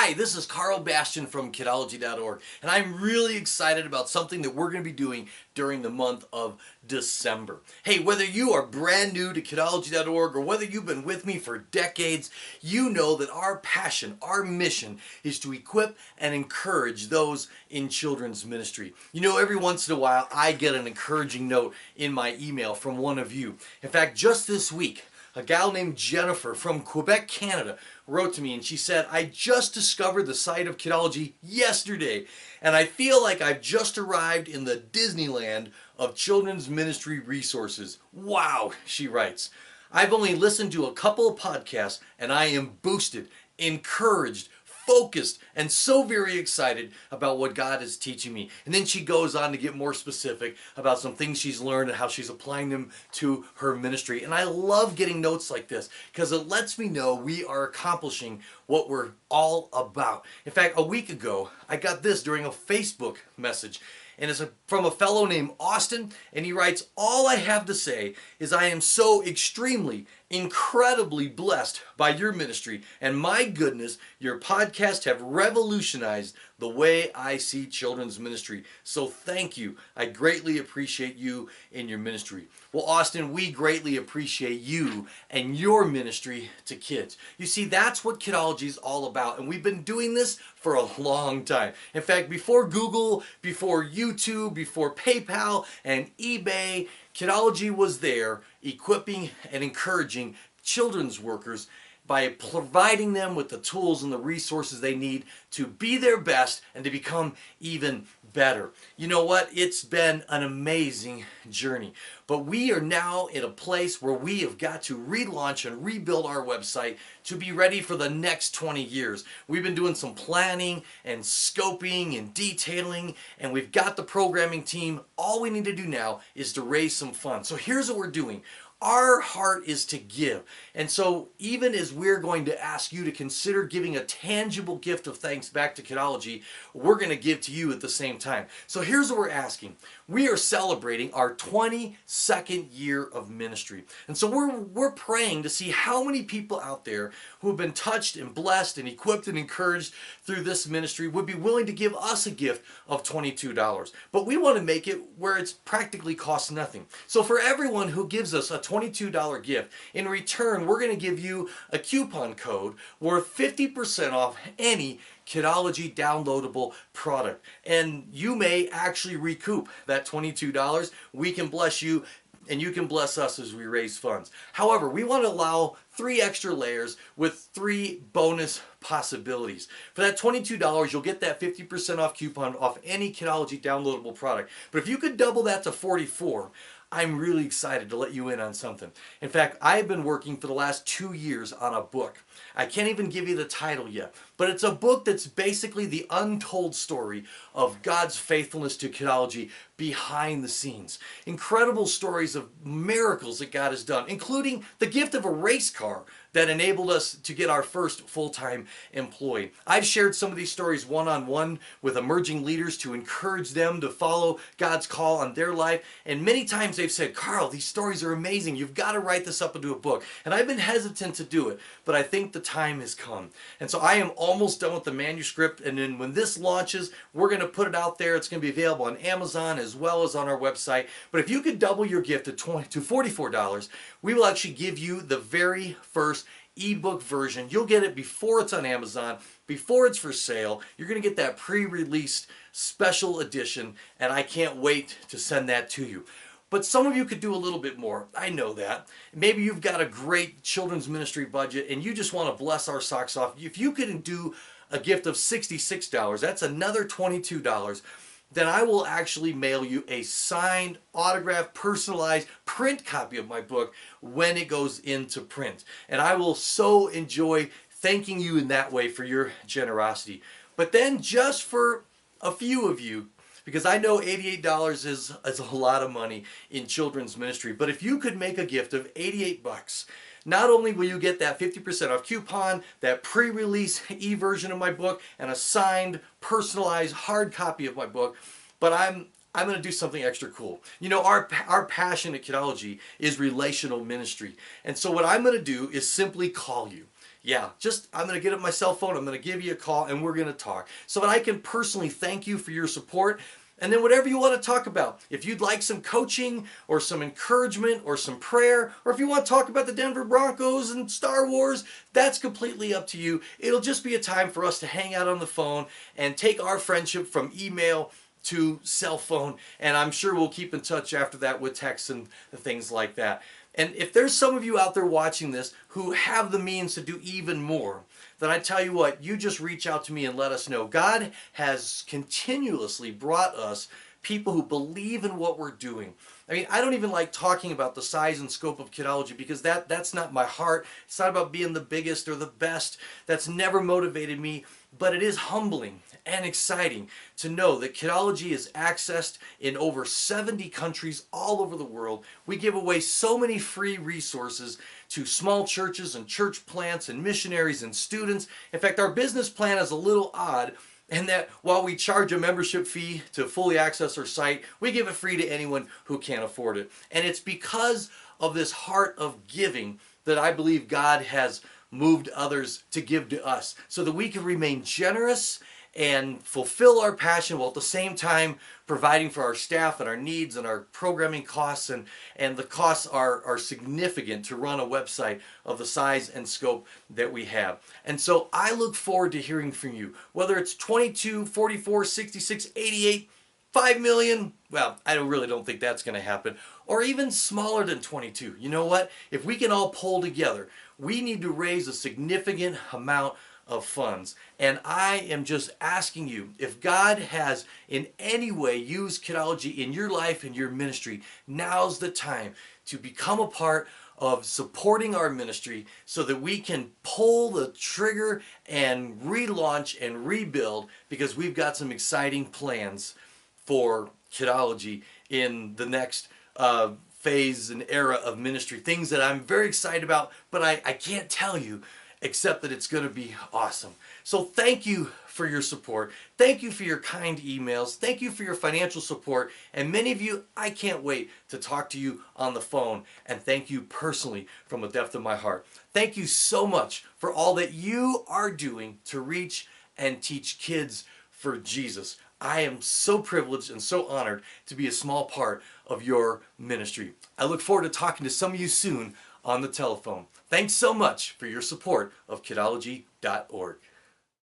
Hi, this is Carl Bastian from Kidology.org, and I'm really excited about something that we're going to be doing during the month of December. Hey, whether you are brand new to Kidology.org or whether you've been with me for decades, you know that our passion, our mission is to equip and encourage those in children's ministry. You know, every once in a while I get an encouraging note in my email from one of you. In fact, just this week, a gal named Jennifer from Quebec, Canada, wrote to me and she said, I just discovered the site of Kidology yesterday, and I feel like I've just arrived in the Disneyland of children's ministry resources. Wow, she writes. I've only listened to a couple of podcasts and I am boosted, encouraged, focused, and so very excited about what God is teaching me. And then she goes on to get more specific about some things she's learned and how she's applying them to her ministry. And I love getting notes like this because it lets me know we are accomplishing what we're all about. In fact, a week ago, I got this during a Facebook message. And it's from a fellow named Austin, and he writes, all I have to say is I am so extremely, incredibly blessed by your ministry, and my goodness, your podcasts have revolutionized the way I see children's ministry. So thank you. I greatly appreciate you in your ministry. Well, Austin, we greatly appreciate you and your ministry to kids. You see, that's what Kidology is all about, and we've been doing this for a long time. In fact, before Google, before YouTube, before PayPal and eBay, Kidology was there equipping and encouraging children's workers by providing them with the tools and the resources they need to be their best and to become even better. You know what? It's been an amazing journey. But we are now in a place where we have got to relaunch and rebuild our website to be ready for the next 20 years. We've been doing some planning and scoping and detailing, and we've got the programming team. All we need to do now is to raise some funds. So here's what we're doing. Our heart is to give. And so even as we're going to ask you to consider giving a tangible gift of thanks back to Kidology, we're going to give to you at the same time. So here's what we're asking. We are celebrating our 22nd year of ministry. And so we're praying to see how many people out there who have been touched and blessed and equipped and encouraged through this ministry would be willing to give us a gift of $22. But we want to make it where it's practically costs nothing. So for everyone who gives us a $22 gift, in return, we're going to give you a coupon code worth 50% off any Kidology downloadable product. And you may actually recoup that $22. We can bless you and you can bless us as we raise funds. However, we want to allow 3 extra layers with 3 bonus possibilities. For that $22, you'll get that 50% off coupon off any Kidology downloadable product. But if you could double that to $44, I'm really excited to let you in on something. In fact, I've been working for the last 2 years on a book. I can't even give you the title yet, but it's a book that's basically the untold story of God's faithfulness to Kidology behind the scenes. Incredible stories of miracles that God has done, including the gift of a race car that enabled us to get our first full-time employee. I've shared some of these stories one-on-one with emerging leaders to encourage them to follow God's call on their life. And many times they've said, Carl, these stories are amazing. You've got to write this up into a book. And I've been hesitant to do it, but I think the time has come. And so I am almost done with the manuscript. And then when this launches, we're going to put it out there. It's going to be available on Amazon as well as on our website. But if you could double your gift to $44, we will actually give you the very first ebook version. You'll get it before it's on Amazon, before it's for sale. You're going to get that pre-released special edition, and I can't wait to send that to you. But some of you could do a little bit more. I know that. Maybe you've got a great children's ministry budget and you just want to bless our socks off. If you could do a gift of $66, that's another $22. Then I will actually mail you a signed, autographed, personalized print copy of my book when it goes into print. And I will so enjoy thanking you in that way for your generosity. But then just for a few of you, because I know $88 is a lot of money in children's ministry, but if you could make a gift of $88, not only will you get that 50% off coupon, that pre-release e-version of my book, and a signed, personalized hard copy of my book, but I'm going to do something extra cool. You know, our passion at Kidology is relational ministry. And so what I'm going to do is simply call you. Yeah, just I'm going to get up my cell phone, I'm going to give you a call, and we're going to talk so that I can personally thank you for your support. And then whatever you want to talk about, if you'd like some coaching or some encouragement or some prayer, or if you want to talk about the Denver Broncos and Star Wars, that's completely up to you. It'll just be a time for us to hang out on the phone and take our friendship from email to cell phone, and I'm sure we'll keep in touch after that with texts and things like that. And if there's some of you out there watching this who have the means to do even more, then I tell you what, you just reach out to me and let us know. God has continuously brought us people who believe in what we're doing. I mean, I don't even like talking about the size and scope of Kidology because that's not my heart. It's not about being the biggest or the best. That's never motivated me, but it is humbling and exciting to know that Kidology is accessed in over 70 countries all over the world. We give away so many free resources to small churches and church plants and missionaries and students. In fact, our business plan is a little odd, and that while we charge a membership fee to fully access our site, we give it free to anyone who can't afford it. And it's because of this heart of giving that I believe God has moved others to give to us so that we can remain generous and fulfill our passion while at the same time providing for our staff and our needs and our programming costs, and the costs are significant to run a website of the size and scope that we have. And so I look forward to hearing from you, whether it's 22, 44, 66, 88, 5 million, well, I really don't think that's going to happen, or even smaller than 22. You know what? If we can all pull together, we need to raise a significant amount of funds. And I am just asking you, if God has in any way used Kidology in your life and your ministry, now's the time to become a part of supporting our ministry so that we can pull the trigger and relaunch and rebuild, because we've got some exciting plans for Kidology in the next phase and era of ministry. Things that I'm very excited about, but I can't tell you except that it's going to be awesome. So thank you for your support. Thank you for your kind emails. Thank you for your financial support. And many of you, I can't wait to talk to you on the phone. And thank you personally from the depth of my heart. Thank you so much for all that you are doing to reach and teach kids for Jesus. I am so privileged and so honored to be a small part of your ministry. I look forward to talking to some of you soon on the telephone. Thanks so much for your support of Kidology.org.